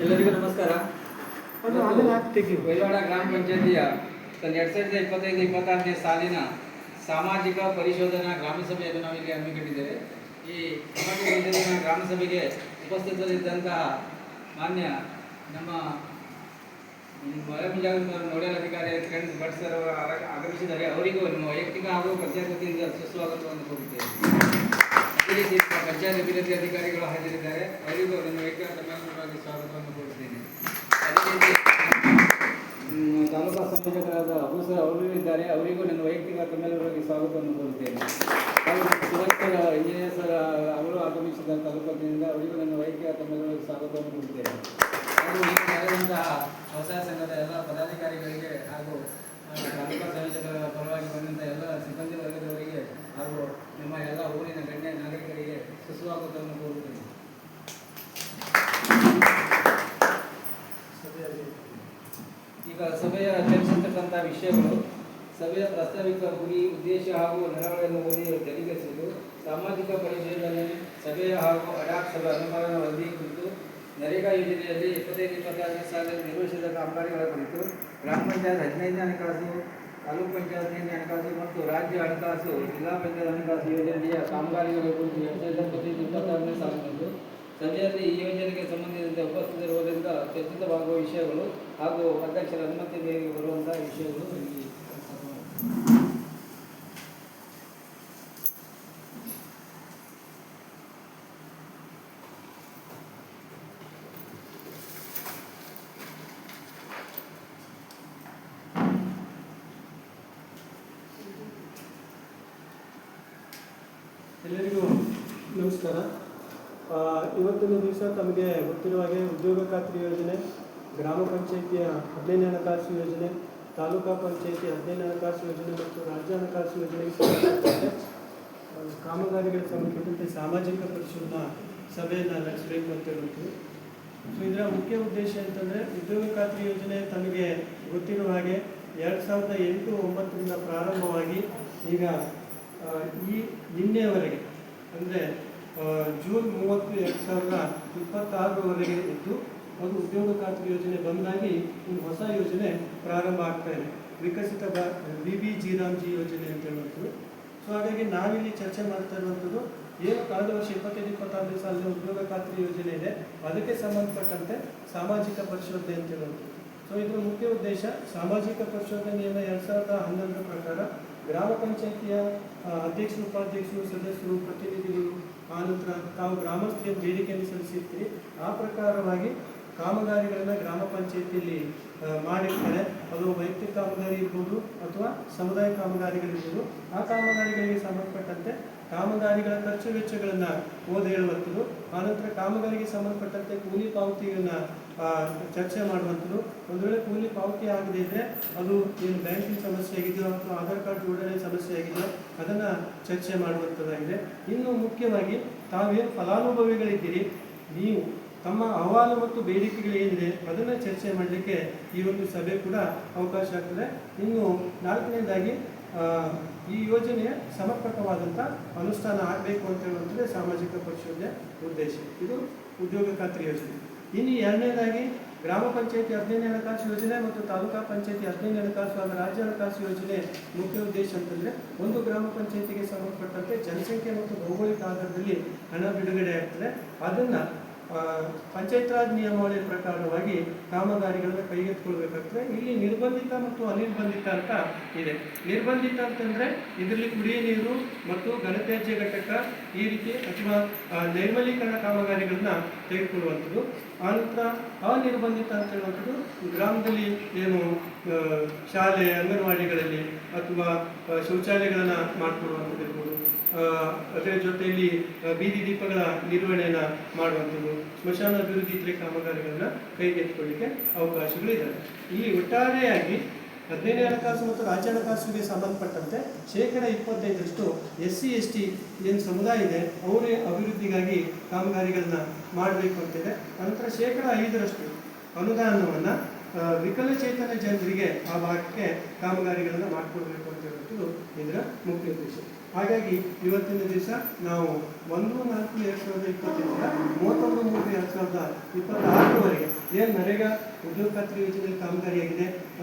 ಎಲ್ಲರಿಗೂ ನಮಸ್ಕಾರ. ವೈಲವಾಡ ಗ್ರಾಮ ಪಂಚಾಯತಿಯ 2025-26ನೇ ಸಾಲಿನ ಸಾಮಾಜಿಕ ಪರಿಶೋಧನಾ ಗ್ರಾಮಸಭೆಯನ್ನು ನಾವಿಲ್ಲಿ ಹಮ್ಮಿಕೊಂಡಿದ್ದೇವೆ. ಈ ಸಾಮಾಜಿಕ ಪರಿಶೋಧನಾ ಗ್ರಾಮಸಭೆಗೆ ಉಪಸ್ಥಿತರಿದ್ದಂತಹ ಮಾನ್ಯ ನಮ್ಮ ನೋಡಲ್ ಅಧಿಕಾರಿ ಕಿರಣ್ ಭಟ್ ಸರ್ ಆಗಮಿಸಿದ್ದಾರೆ. ಅವರಿಗೂ ನಿಮ್ಮ ವೈಯಕ್ತಿಕ ಹಾಗೂ ಪಂಚಾಯತ್ ವತಿಯಿಂದ ಸುಸ್ವಾಗತವನ್ನು ಕೋರುತ್ತೇವೆ. ಅದೇ ರೀತಿ ಪಂಚಾಯತ್ ಅಭಿವೃದ್ಧಿ ಅಧಿಕಾರಿಗಳು ಹಾಜರಿದ್ದಾರೆ. ಅವರಿಗೂ ನಿಮ್ಮ ವೈಯಕ್ತಿಕ ತಮ್ಮೆಲ್ಲರವಾಗಿ ಸ್ವಾಗತವನ್ನು ಕೋರುತ್ತೇನೆ. ಅದೇ ರೀತಿ ತಾಲೂಕಾ ಸಂಯೋಜಕರಾದ ಅಬು ಸರ್ ಅವರು ಇದ್ದಾರೆ. ಅವರಿಗೂ ನನ್ನ ವೈಯಕ್ತಿಕ ತಮ್ಮೆಲ್ಲರವಾಗಿ ಸ್ವಾಗತವನ್ನು ಕೋರುತ್ತೇನೆ. ಹಾಗೂ ಸುರಕ್ಷರ ಇಂಜಿನಿಯರ್ ಸರ್ ಅವರು ಆಗಮಿಸಿದ ತಾಲೂಕಿನಿಂದ ಅವರಿಗೂ ನನ್ನ ವೈಯಕ್ತಿಕ ತಮ್ಮೆಲ್ಲರವಾಗಿ ಸ್ವಾಗತವನ್ನು ಕೋರುತ್ತೇನೆ. ಹಾಗೂ ಈ ನಡೆದಂತಹ ವ್ಯವಸಾಯ ಸಂಘದ ಎಲ್ಲ ಪದಾಧಿಕಾರಿಗಳಿಗೆ ಹಾಗೂ ತಾಲೂಕಾ ಸಂಯೋಜಕರ ಪರವಾಗಿ ಬಂದಂಥ ಎಲ್ಲ ಸಿಬ್ಬಂದಿ ವರ್ಗದವರಿಗೆ ಹಾಗೂ ನಮ್ಮ ಎಲ್ಲ ಊರಿನ ಗಣ್ಯ ನಾಗರಿಕರಿಗೆ ಸುಸ್ವಾಗತವನ್ನು ಕೋರುತ್ತೇನೆ. ಈಗ ಸಭೆಯ ಚರ್ಚಿಸತಕ್ಕಂಥ ವಿಷಯಗಳು: ಸಭೆಯ ಪ್ರಾಸ್ತಾವಿಕ ಗುರಿ, ಉದ್ದೇಶ ಹಾಗೂ ನಿರ್ವಹಣೆಯನ್ನು ಓದಿ ತಿಳಿಸಿದ್ದು, ಸಾಮಾಜಿಕ ಪರಿಶೀಲನೆ, ಸಭೆಯ ಹಾಗೂ ಅಡಾಕ್ ಸಭೆ ಅನುಪಾಲನಾ ವರದಿ ಕುರಿತು, ನರೇಗಾ ಯೋಜನೆಯಲ್ಲಿ 25-26ನೇ ಸಾಲಿನಲ್ಲಿ ನಿರ್ವಹಿಸಿದ ಕಾಮಗಾರಿಗಳ ಕುರಿತು, ಗ್ರಾಮ ಪಂಚಾಯತ್ 15ನೇ ಹಣಕಾಸು, ತಾಲೂಕು ಪಂಚಾಯತ್ 15ನೇ ಹಣಕಾಸು ಮತ್ತು ರಾಜ್ಯ ಹಣಕಾಸು, ಜಿಲ್ಲಾ ಪಂಚಾಯತ್ ಹಣಕಾಸು ಯೋಜನೆಯ ಕಾಮಗಾರಿಗಳ ಕುರಿತು 2025-26ನೇ ಸಾಲಿನದ್ದು ಸಭೆಯಲ್ಲಿ ಈ ಯೋಜನೆಗೆ ಸಂಬಂಧಿಸಿದಂತೆ ಉಪಸ್ಥಿತರಿರುವುದರಿಂದ ಚರ್ಚಿತವಾಗುವ ವಿಷಯಗಳು ಹಾಗೂ ಅಧ್ಯಕ್ಷರ ಅನುಮತಿ ಮೇರೆಗೆ ಬರುವಂತಹ ವಿಷಯಗಳು ಎಲ್ಲರಿಗೂ ನಮಸ್ಕಾರ. ಇವತ್ತಿನ ದಿವಸ ತಮಗೆ ಗೊತ್ತಿರುವ ಹಾಗೆ ಉದ್ಯೋಗ ಖಾತ್ರಿ ಯೋಜನೆ, ಗ್ರಾಮ ಪಂಚಾಯಿತಿಯ 15ನೇ ಹಣಕಾಸು ಯೋಜನೆ, ತಾಲೂಕಾ ಪಂಚಾಯಿತಿ 15ನೇ ಹಣಕಾಸು ಯೋಜನೆ ಮತ್ತು ರಾಜ್ಯ ಹಣಕಾಸು ಯೋಜನೆಗೆ ಸಂಬಂಧಪಟ್ಟಂತೆ ಕಾಮಗಾರಿಗಳಿಗೆ ಸಂಬಂಧಪಟ್ಟಂತೆ ಸಾಮಾಜಿಕ ಪರಿಶೀಲನಾ ಸಭೆಯನ್ನು ನಡೆಸಬೇಕು ಅಂತ ಹೇಳುತ್ತೆ. ಸೊ ಇದರ ಮುಖ್ಯ ಉದ್ದೇಶ ಅಂತಂದರೆ, ಉದ್ಯೋಗ ಖಾತ್ರಿ ಯೋಜನೆ ತಮಗೆ ಗೊತ್ತಿರುವ ಹಾಗೆ 2008-09ರಿಂದ ಪ್ರಾರಂಭವಾಗಿ ಈಗ ನಿನ್ನೆಯವರೆಗೆ ಅಂದರೆ ಜೂನ್ 30, 2026ರವರೆಗೆ ಇದ್ದು, ಒಂದು ಉದ್ಯೋಗ ಖಾತ್ರಿ ಯೋಜನೆ ಬಂದಾಗಿ ಒಂದು ಹೊಸ ಯೋಜನೆ ಪ್ರಾರಂಭ ಆಗ್ತಾ ಇದೆ, ವಿಕಸಿತ BBG ರಾಮ್ಜಿ ಯೋಜನೆ ಅಂತ ಹೇಳುವಂಥದ್ದು. ಸೊ ಹಾಗಾಗಿ ನಾವಿಲ್ಲಿ ಚರ್ಚೆ ಮಾಡ್ತಾ ಇರುವಂಥದ್ದು ಏನು ಕಳೆದ ವರ್ಷ 25-26ನೇ ಸಾಲಿನ ಉದ್ಯೋಗ ಖಾತ್ರಿ ಯೋಜನೆ ಇದೆ, ಅದಕ್ಕೆ ಸಂಬಂಧಪಟ್ಟಂತೆ ಸಾಮಾಜಿಕ ಪರಿಶೋಧನೆ ಅಂತ ಹೇಳುವಂಥದ್ದು. ಸೊ ಇದರ ಮುಖ್ಯ ಉದ್ದೇಶ, ಸಾಮಾಜಿಕ ಪರಿಶೋಧನೆ ನಿಯಮ 2011 ಪ್ರಕಾರ ಗ್ರಾಮ ಪಂಚಾಯಿತಿಯ ಅಧ್ಯಕ್ಷರು, ಉಪಾಧ್ಯಕ್ಷರು, ಸದಸ್ಯರು, ಪ್ರತಿನಿಧಿಗಳು, ಆನಂತರ ತಾವು ಗ್ರಾಮಸ್ಥರ ಬೇಡಿಕೆಯನ್ನು ಸಲ್ಲಿಸಿರ್ತೀರಿ. ಆ ಪ್ರಕಾರವಾಗಿ ಕಾಮಗಾರಿಗಳನ್ನು ಗ್ರಾಮ ಪಂಚಾಯಿತಿಯಲ್ಲಿ ಮಾಡಿರ್ತಾರೆ. ಅದು ವೈಯಕ್ತಿಕ ಕಾಮಗಾರಿ ಇರ್ಬೋದು ಅಥವಾ ಸಮುದಾಯ ಕಾಮಗಾರಿಗಳಿರ್ಬೋದು. ಆ ಕಾಮಗಾರಿಗಳಿಗೆ ಸಂಬಂಧಪಟ್ಟಂತೆ ಕಾಮಗಾರಿಗಳ ಖರ್ಚು ವೆಚ್ಚಗಳನ್ನು ಓದಿ ಹೇಳುವಂಥದ್ದು, ಆನಂತರ ಕಾಮಗಾರಿಗೆ ಸಂಬಂಧಪಟ್ಟಂತೆ ಕೂಲಿ ಪಾವತಿಯನ್ನು ಚರ್ಚೆ ಮಾಡುವಂಥದ್ದು. ಒಂದು ವೇಳೆ ಕೂಲಿ ಪಾವತಿ ಆಗದೇ ಇದ್ದರೆ ಅದು ಏನು ಬ್ಯಾಂಕಿಂಗ್ ಸಮಸ್ಯೆ ಆಗಿದೆಯೋ ಅಥವಾ ಆಧಾರ್ ಕಾರ್ಡ್ ಜೋಡಣೆ ಸಮಸ್ಯೆ ಆಗಿದೆಯೋ ಅದನ್ನು ಚರ್ಚೆ ಮಾಡುವಂಥದ್ದಾಗಿದೆ. ಇನ್ನು ಮುಖ್ಯವಾಗಿ ತಾವೇನು ಫಲಾನುಭವಿಗಳಿದ್ದೀರಿ, ನೀವು ತಮ್ಮ ಅಹವಾಲು ಮತ್ತು ಬೇಡಿಕೆಗಳು ಏನಿದೆ ಅದನ್ನು ಚರ್ಚೆ ಮಾಡಲಿಕ್ಕೆ ಈ ಒಂದು ಸಭೆ ಕೂಡ ಅವಕಾಶ ಆಗ್ತದೆ. ಇನ್ನು 4ನೇದಾಗಿ ಈ ಯೋಜನೆಯ ಸಮರ್ಪಕವಾದಂಥ ಅನುಷ್ಠಾನ ಆಗಬೇಕು ಅಂತ ಹೇಳುವಂಥದ್ದೇ ಸಾಮಾಜಿಕ ಪರಿಶೋಧನೆ ಉದ್ದೇಶ. ಇದು ಉದ್ಯೋಗ ಖಾತ್ರಿ ಯೋಜನೆ. ಇನ್ನು 2ನೇದಾಗಿ ಗ್ರಾಮ ಪಂಚಾಯಿತಿ 15ನೇ ಹಣಕಾಸು ಯೋಜನೆ ಮತ್ತು ತಾಲೂಕಾ ಪಂಚಾಯಿತಿ 15ನೇ ಹಣಕಾಸು ಹಾಗೂ ರಾಜ್ಯ ಹಣಕಾಸು ಯೋಜನೆ ಮುಖ್ಯ ಉದ್ದೇಶ ಅಂತಂದರೆ, ಒಂದು ಗ್ರಾಮ ಪಂಚಾಯಿತಿಗೆ ಸಂಬಂಧಪಟ್ಟಂತೆ ಜನಸಂಖ್ಯೆ ಮತ್ತು ಭೌಗೋಳಿಕ ಆಧಾರದಲ್ಲಿ ಹಣ ಬಿಡುಗಡೆ ಆಗ್ತದೆ. ಅದನ್ನು ಪಂಚಾಯತ್ ರಾಜ್ ನಿಯಮಾವಳಿಯ ಪ್ರಕಾರವಾಗಿ ಕಾಮಗಾರಿಗಳನ್ನು ಕೈಗೆತ್ತಿಕೊಳ್ಬೇಕಾಗ್ತದೆ. ಇಲ್ಲಿ ನಿರ್ಬಂಧಿತ ಮತ್ತು ಅನಿರ್ಬಂಧಿತ ಅಂತ ಇದೆ. ನಿರ್ಬಂಧಿತ ಅಂತಂದರೆ ಇದರಲ್ಲಿ ಕುಡಿಯ ನೀರು ಮತ್ತು ಘನತ್ಯಾಜ್ಯ ಘಟಕ ಈ ರೀತಿ ಅಥವಾ ನೈರ್ಮಲೀಕರಣ ಕಾಮಗಾರಿಗಳನ್ನ ತೆಗೆದುಕೊಳ್ಳುವಂಥದ್ದು. ಆನಂತರ ಅನಿರ್ಬಂಧಿತ ಅಂತ ಹೇಳುವಂಥದ್ದು ಗ್ರಾಮದಲ್ಲಿ ಏನು ಶಾಲೆ, ಅಂಗನವಾಡಿಗಳಲ್ಲಿ ಅಥವಾ ಶೌಚಾಲಯಗಳನ್ನು ಮಾಡಿಕೊಡುವಂಥದ್ದು ಇರ್ಬೋದು. ಅದರ ಜೊತೆಯಲ್ಲಿ ಬೀದಿ ದೀಪಗಳ ನಿರ್ವಹಣೆಯನ್ನು ಮಾಡುವಂಥದ್ದು, ಸ್ಮಶಾನ ಅಭಿವೃದ್ಧಿ ಇತರೆ ಕಾಮಗಾರಿಗಳನ್ನು ಕೈಗೆತ್ತಿಕೊಳ್ಳಿಕ್ಕೆ ಅವಕಾಶಗಳಿದ್ದಾವೆ. ಇಲ್ಲಿ ಒಟ್ಟಾರೆಯಾಗಿ 15ನೇ ಹಣಕಾಸು ಮತ್ತು ರಾಜ್ಯ ಹಣಕಾಸಿಗೆ ಸಂಬಂಧಪಟ್ಟಂತೆ 25% SC/ST ಏನು ಸಮುದಾಯ ಇದೆ ಅವರ ಅಭಿವೃದ್ಧಿಗಾಗಿ ಕಾಮಗಾರಿಗಳನ್ನ ಮಾಡಬೇಕು ಅಂತಿದೆ. ನಂತರ 5% ಅನುದಾನವನ್ನು ವಿಕಲಚೇತನ ಜನರಿಗೆ ಆ ಭಾಗಕ್ಕೆ ಕಾಮಗಾರಿಗಳನ್ನು ಮಾಡಿಕೊಡ್ಬೇಕು ಅಂತ ಹೇಳುವುದು ಇದರ ಮುಖ್ಯ ಉದ್ದೇಶ. ಹಾಗಾಗಿ ಇವತ್ತಿನ ದಿವಸ ನಾವು 1-4-2025 31-3-2026 ಏನು ನರೇಗಾ ಉದ್ಯೋಗ ಖಾತ್ರಿ ಯೋಜನೆಯಲ್ಲಿ ಕಾಮಗಾರಿಯಾಗಿದೆ,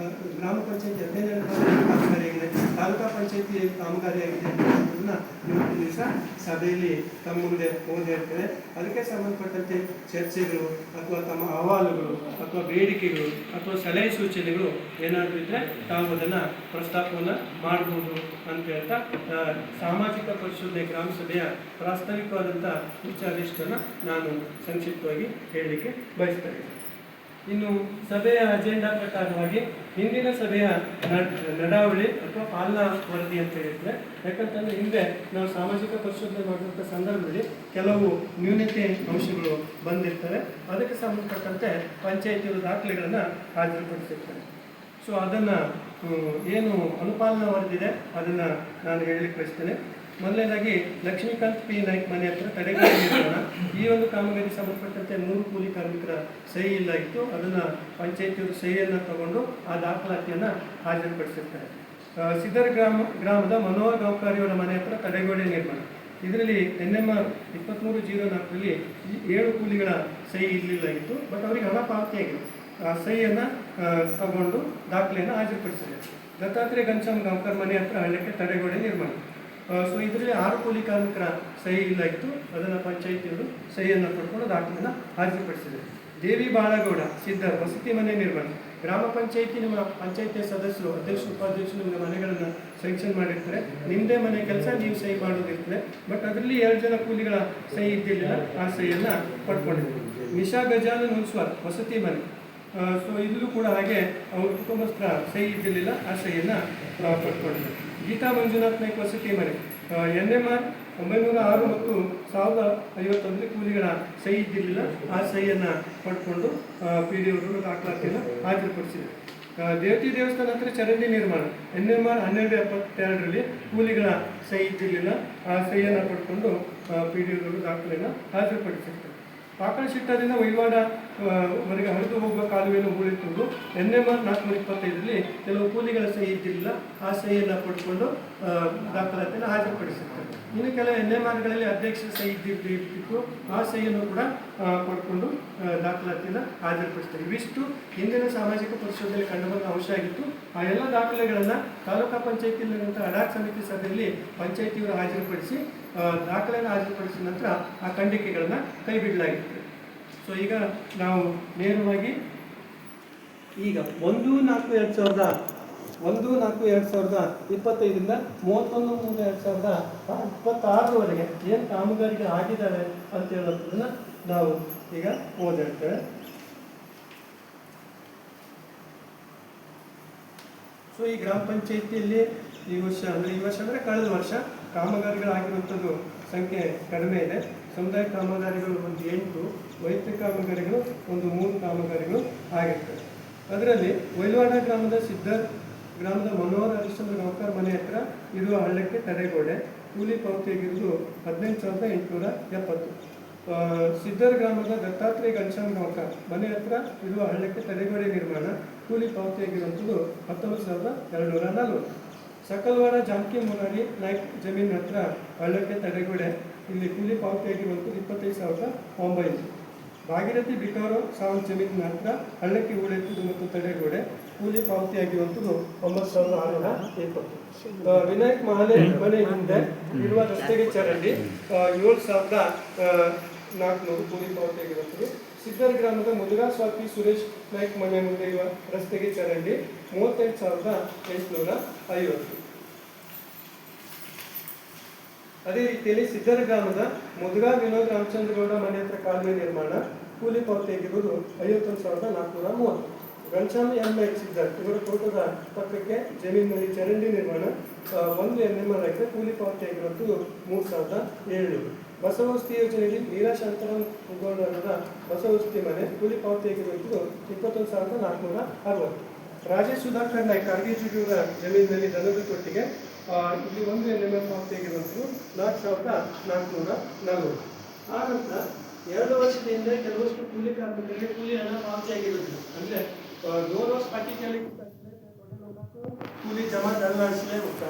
ಗ್ರಾಮ ಪಂಚಾಯತಿ 15 ಕಾಮಗಾರಿಯಾಗಿದೆ, ತಾಲೂಕಾ ಪಂಚಾಯತಿ ಕಾಮಗಾರಿಯಾಗಿದೆ ಅನ್ನೋದನ್ನ ಇವತ್ತಿನ ದಿವಸ ಸಭೆಯಲ್ಲಿ ತಮ್ಮ ಮುಂದೆ ಓದಿ ಇರ್ತೇವೆ. ಅದಕ್ಕೆ ಸಂಬಂಧಪಟ್ಟಂತೆ ಚರ್ಚೆಗಳು ಅಥವಾ ತಮ್ಮ ಅಹವಾಲುಗಳು ಅಥವಾ ಬೇಡಿಕೆಗಳು ಅಥವಾ ಸಲಹೆ ಸೂಚನೆಗಳು ಏನಾದರೂ ಇದ್ದರೆ ತಾವು ಅದನ್ನು ಪ್ರಸ್ತಾಪವನ್ನು ಮಾಡ್ಬೋದು ಅಂತ ಹೇಳ್ತಾ ಸಾಮಾಜಿಕ ಪರಿಶೋಧನೆ ಗ್ರಾಮ ಸಭೆಯ ಪ್ರಾಸ್ತಾವಿಕವಾದಂಥ ವಿಚಾರಿಷ್ಟನ್ನು ನಾನು ಸಂಕ್ಷಿಪ್ತವಾಗಿ ಹೇಳಲಿಕ್ಕೆ ಬಯಸ್ತೇನೆ. ಇನ್ನು ಸಭೆಯ ಅಜೆಂಡಾ ಪ್ರಕಾರವಾಗಿ ಹಿಂದಿನ ಸಭೆಯ ನಡಾವಳಿ ಅಥವಾ ಪಾಲನಾ ವರದಿ ಅಂತ ಹೇಳಿದ್ರೆ, ಯಾಕಂತಂದರೆ ಹಿಂದೆ ನಾವು ಸಾಮಾಜಿಕ ಪರಿಶೋಧನೆ ಮಾಡುವಂಥ ಸಂದರ್ಭದಲ್ಲಿ ಕೆಲವು ನ್ಯೂನತೆ ಅಂಶಗಳು ಬಂದಿರ್ತವೆ. ಅದಕ್ಕೆ ಸಂಬಂಧಪಟ್ಟಂತೆ ಪಂಚಾಯಿತಿಯ ದಾಖಲೆಗಳನ್ನು ಹಾಜರುಪಡಿಸಿರ್ತಾರೆ. ಸೊ ಅದನ್ನು ಏನು ಅನುಪಾಲನಾ ವರದಿದೆ ಅದನ್ನು ನಾನು ಹೇಳಲಿಕ್ಕೆ ಬಯಸ್ತೇನೆ. ಮೊದಲನೇದಾಗಿ ಲಕ್ಷ್ಮೀಕಾಂತ್ ಪಿ ನಾಯ್ಕ್ ಮನೆ ಹತ್ರ ತಡೆಗೋಡೆ ನಿರ್ಮಾಣ. ಈ ಒಂದು ಕಾಮಗಾರಿ ಸಂಬಂಧಪಟ್ಟಂತೆ 3 ಕೂಲಿ ಕಾರ್ಮಿಕರ ಸಹಿ ಇಲ್ಲ ಇತ್ತು. ಅದನ್ನು ಪಂಚಾಯಿತಿಯವರು ಸಹಿಯನ್ನು ತಗೊಂಡು ಆ ದಾಖಲಾತಿಯನ್ನು ಹಾಜರುಪಡಿಸಿರ್ತಾರೆ. ಸಿದ್ದರ ಗ್ರಾಮದ ಮನೋಹರ್ ಗಾಂವ್ಕರಿಯವರ ಮನೆ ಹತ್ರ ತಡೆಗೋಡೆ ನಿರ್ಮಾಣ. ಇದರಲ್ಲಿ NMR 2304ರಲ್ಲಿ 7 ಕೂಲಿಗಳ ಸಹಿ ಇರಲಿಲ್ಲ ಇತ್ತು. ಬಟ್ ಅವರಿಗೆ ಹಣ ಪಾವತಿಯಾಗಿದೆ. ಆ ಸಹಿಯನ್ನು ತಗೊಂಡು ದಾಖಲೆಯನ್ನು ಹಾಜರುಪಡಿಸಿದ್ದಾರೆ. ದತ್ತಾತ್ರೇಯ ಘನಶ್ಯಾಮ್ ಗಾಂವ್ಕರ್ ಮನೆ ಹತ್ರ ಹಳ್ಳಕ್ಕೆ ತಡೆಗೋಡೆ ನಿರ್ಮಾಣ. ಸೊ ಇದರಲ್ಲಿ 6 ಕೂಲಿ ಕಾರ್ಮಿಕರ ಸಹಿ ಇಲ್ಲ ಇತ್ತು. ಅದನ್ನು ಪಂಚಾಯಿತಿಯವರು ಸಹಿಯನ್ನು ಪಡ್ಕೊಂಡು ದಾಖಲೆಯನ್ನು ಹಾಜರುಪಡಿಸಿದ್ದಾರೆ. ದೇವಿ ಬಾಳಗೌಡ ಸಿದ್ದರ್ ವಸತಿ ಮನೆ ನಿರ್ಮಾಣ. ಗ್ರಾಮ ಪಂಚಾಯಿತಿ ನಿಮ್ಮ ಪಂಚಾಯಿತಿಯ ಸದಸ್ಯರು ಅಧ್ಯಕ್ಷರು ಉಪಾಧ್ಯಕ್ಷರು ನಿಮ್ಮ ಮನೆಗಳನ್ನು ಸ್ಯಾಂಕ್ಷನ್ ಮಾಡಿರ್ತಾರೆ. ನಿಮ್ಮದೇ ಮನೆ ಕೆಲಸ ನೀವು ಸಹಿ ಮಾಡೋದಿರ್ತದೆ. ಬಟ್ ಅದರಲ್ಲಿ 2 ಜನ ಕೂಲಿಗಳ ಸಹಿ ಇದ್ದಿಲ್ಲ. ಆ ಸಹಿಯನ್ನು ಪಡ್ಕೊಂಡಿದ್ದಾರೆ. ನಿಶಾ ಗಜಾನನ್ ಹುನ್ಸ್ವಾರ್ ವಸತಿ ಮನೆ. ಸೊ ಇಲ್ಲೂ ಕೂಡ ಹಾಗೆ ಅವ್ರ ಕುಟುಂಬಸ್ಥರ ಸಹಿ ಇದ್ದಿರಲಿಲ್ಲ. ಆ ಸಹಿಯನ್ನು ಪಡ್ಕೊಂಡಿದ್ದಾರೆ. ಗೀತಾ ಮಂಜುನಾಥ್ ನಾಯ್ಕ್ ವಸತಿ ಮನೆ. NMR 906 ಮತ್ತು 1051 ಕೂಲಿಗಳ ಸಹಿ ಇದ್ದಿರಲಿಲ್ಲ. ಆ ಸಹಿಯನ್ನು ಪಡ್ಕೊಂಡು PDO ದಾಖಲಾತಿಯನ್ನು ಹಾಜರುಪಡಿಸಿದೆ. ದೇವತಿ ದೇವಸ್ಥಾನ ಹತ್ರ ಚರಂಡಿ ನಿರ್ಮಾಣ. NMR 1272ರಲ್ಲಿ ಕೂಲಿಗಳ ಸಹಿ ಇದ್ದಿರಲಿಲ್ಲ. ಆ ಸಹಿಯನ್ನು ಪಡ್ಕೊಂಡು PDO ದಾಖಲೆಯನ್ನು ಹಾಜರುಪಡಿಸಿರ್ತಾರೆ. ಪಾಕಳಶಿಟ್ಟದಿಂದ ವೈವಾಡವರೆಗೆ ಹರಿದು ಹೋಗುವ ಕಾಲುವೆಯನ್ನು ಹೂಳೆತ್ತುವುದು. NMR 425ರಲ್ಲಿ ಕೆಲವು ಕೂಲಿಗಳ ಸಹಿ ಇದ್ದಿರಲಿಲ್ಲ. ಆ ಸಹಿಯನ್ನು ಪಡ್ಕೊಂಡು ದಾಖಲಾತಿಯನ್ನು ಹಾಜರುಪಡಿಸಿರ್ತಾರೆ. ಇನ್ನು ಕೆಲವು NMRಗಳಲ್ಲಿ ಅಧ್ಯಕ್ಷರ ಸಹಿ ಇದ್ದಿತ್ತು. ಆ ಸಹಿಯನ್ನು ಕೂಡ ಪಡ್ಕೊಂಡು ದಾಖಲಾತಿಯನ್ನು ಹಾಜರುಪಡಿಸ್ತಾರೆ. ಇವಿಷ್ಟು ಹಿಂದಿನ ಸಾಮಾಜಿಕ ಪರಿಶೋಧನೆಯಲ್ಲಿ ಕಂಡುಬಂದ ಅಂಶ ಆಗಿತ್ತು. ಆ ಎಲ್ಲ ದಾಖಲೆಗಳನ್ನು ತಾಲೂಕಾ ಪಂಚಾಯತಿಯಲ್ಲಿರುವಂಥ ಅಡಾಕ್ ಸಮಿತಿ ಸಭೆಯಲ್ಲಿ ಪಂಚಾಯಿತಿಯವರು ಹಾಜರುಪಡಿಸಿ ದಾಖಲೆಯನ್ನು ಹಾಜರುಪಡಿಸಿದ ನಂತರ ಆ ಖಂಡಿಕೆಗಳನ್ನು ಕೈ ಬಿಡಲಾಗಿತ್ತು. ಸೊ ಈಗ ನಾವು ನೇರವಾಗಿ ಈಗ 1/4/2025ರಿಂದ 31/3/2026ವರೆಗೆ ಏನು ಕಾಮಗಾರಿಗಳು ಆಗಿದ್ದಾವೆ ಅಂತ ಹೇಳೋದನ್ನು ನಾವು ಈಗ ಓದಿರ್ತೇವೆ. ಸೊ ಈ ಗ್ರಾಮ ಪಂಚಾಯಿತಿಯಲ್ಲಿ ಈ ವರ್ಷ ಅಂದರೆ ಕಳೆದ ವರ್ಷ ಕಾಮಗಾರಿಗಳಾಗಿರುವಂಥದ್ದು ಸಂಖ್ಯೆ ಕಡಿಮೆ ಇದೆ. ಸಮುದಾಯ ಕಾಮಗಾರಿಗಳು ಒಂದು 8, ವೈಯಕ್ತಿಕ ಕಾಮಗಾರಿಗಳು ಒಂದು 3 ಕಾಮಗಾರಿಗಳು ಆಗಿರ್ತವೆ. ಅದರಲ್ಲಿ ವೈಲ್ವಾಡ ಗ್ರಾಮದ ಸಿದ್ದರ್ ಗ್ರಾಮದ ಮನೋಹರ್ ಹರಿಶ್ಚಂದ್ರ ಗಾಂವ್ಕರ್ ಮನೆ ಹತ್ರ ಇರುವ ಹಳ್ಳಕ್ಕೆ ತಡೆಗೋಡೆ. ಕೂಲಿ ಪಾವತಿಯಾಗಿರುವುದು 18,870. ಸಿದ್ದರ್ ಗ್ರಾಮದ ದತ್ತಾತ್ರೇಯ ಘನಶ್ಯಾಮ್ ಗಾಂವ್ಕರ್ ಮನೆ ಹತ್ರ ಇರುವ ಹಳ್ಳಕ್ಕೆ ತಡೆಗೋಡೆ ನಿರ್ಮಾಣ. ಕೂಲಿ ಪಾವತಿಯಾಗಿರುವಂಥದ್ದು 19,240. ಸಕಲ್ವಾಡ ಜಾನಕಿ ಮುರಾರಿ ನಾಯ್ಕ್ ಜಮೀನ್ ಹತ್ರ ಹಳ್ಳಕ್ಕೆ ತಡೆಗೋಡೆ. ಇಲ್ಲಿ ಕೂಲಿ ಪಾವತಿಯಾಗಿರುವಂಥದ್ದು 25,900. ಭಾಗೀರಥಿ ಬಿಕಾರೋ ಸಾವಂತ್ ಜಮೀನಿನ ಹತ್ರ ಹಳ್ಳಕ್ಕೆ ಹೂಳೆತ್ತುವುದು ಮತ್ತು ತಡೆಗೋಡೆ. ಕೂಲಿ ಪಾವತಿಯಾಗಿರುವಂಥದ್ದು 9,620. ವಿನಾಯಕ್ ಮಹಾಲೆ ಮನೆ ಹಿಂದೆ ಇರುವ ರಸ್ತೆಗೆ ಚರಂಡಿ 7,400 ಕೂಲಿ ಪಾವತಿಯಾಗಿರುವಂಥದ್ದು. ಸಿದ್ದರ್ ಗ್ರಾಮದ ಮುದುರಾ ಸ್ವಾತಿ ಸುರೇಶ್ ನಾಯ್ಕ್ ಮನೆ ಮುಂದೆ ಇರುವ ರಸ್ತೆಗೆ ಚರಂಡಿ 38,850. ಅದೇ ರೀತಿಯಲ್ಲಿ ಸಿದ್ದರ ಗ್ರಾಮದ ಮುದುಗಾ ವಿನೋದ್ ರಾಮಚಂದ್ರಗೌಡ ಮನೆ ಹತ್ರ ಕಾಲುವೆ ನಿರ್ಮಾಣ. ಕೂಲಿ ಪಾವತಿಯಾಗಿರುವುದು 51,430. ಘನಶ್ಯಾಮ್ ನಾಯ್ಕ್ ಸಿದ್ದರ್ ಇವರ ತೋಟದ ಪಕ್ಕಕ್ಕೆ ಜಮೀನಿನಲ್ಲಿ ಚರಂಡಿ ನಿರ್ಮಾಣ 1 NMR ಆಗಿದೆ. ಕೂಲಿ ಪಾವತಿಯಾಗಿರುವಂಥದ್ದು 3,700. ಬಸವಸ್ತಿ ಯೋಜನೆಯಲ್ಲಿ ನೀರಾಶಾಂತರಂ ಉಗೋಣದ ಬಸವಸ್ತಿ ಮನೆ. ಕೂಲಿ ಪಾವತಿಯಾಗಿರುವಂಥದ್ದು 21,460. ರಾಜೇಶ್ ಸುಧಾಕರ್ ನಾಯ್ಕ ಕಾರ್ಗೇಜಿಯವರ ಜಮೀನಿನಲ್ಲಿ ದನದ ಕೊಟ್ಟಿಗೆ. ಇಲ್ಲಿ 1 NMR ಪಾವತಿಯಾಗಿರುವಂಥದ್ದು 4,440. ಆ ನಂತರ 2 ವರ್ಷದ ಹಿಂದೆ ಕೆಲವಷ್ಟು ಕೂಲಿ ಕಾರ್ಮಿಕರಿಗೆ ಕೂಲಿ ಹಣ ಪಾವತಿಯಾಗಿರುತ್ತದೆ. ಅಂದರೆ 2 ವರ್ಷ ಬಾಕಿ ಕೂಲಿ ಜಮಾ करना इसलिए होता है.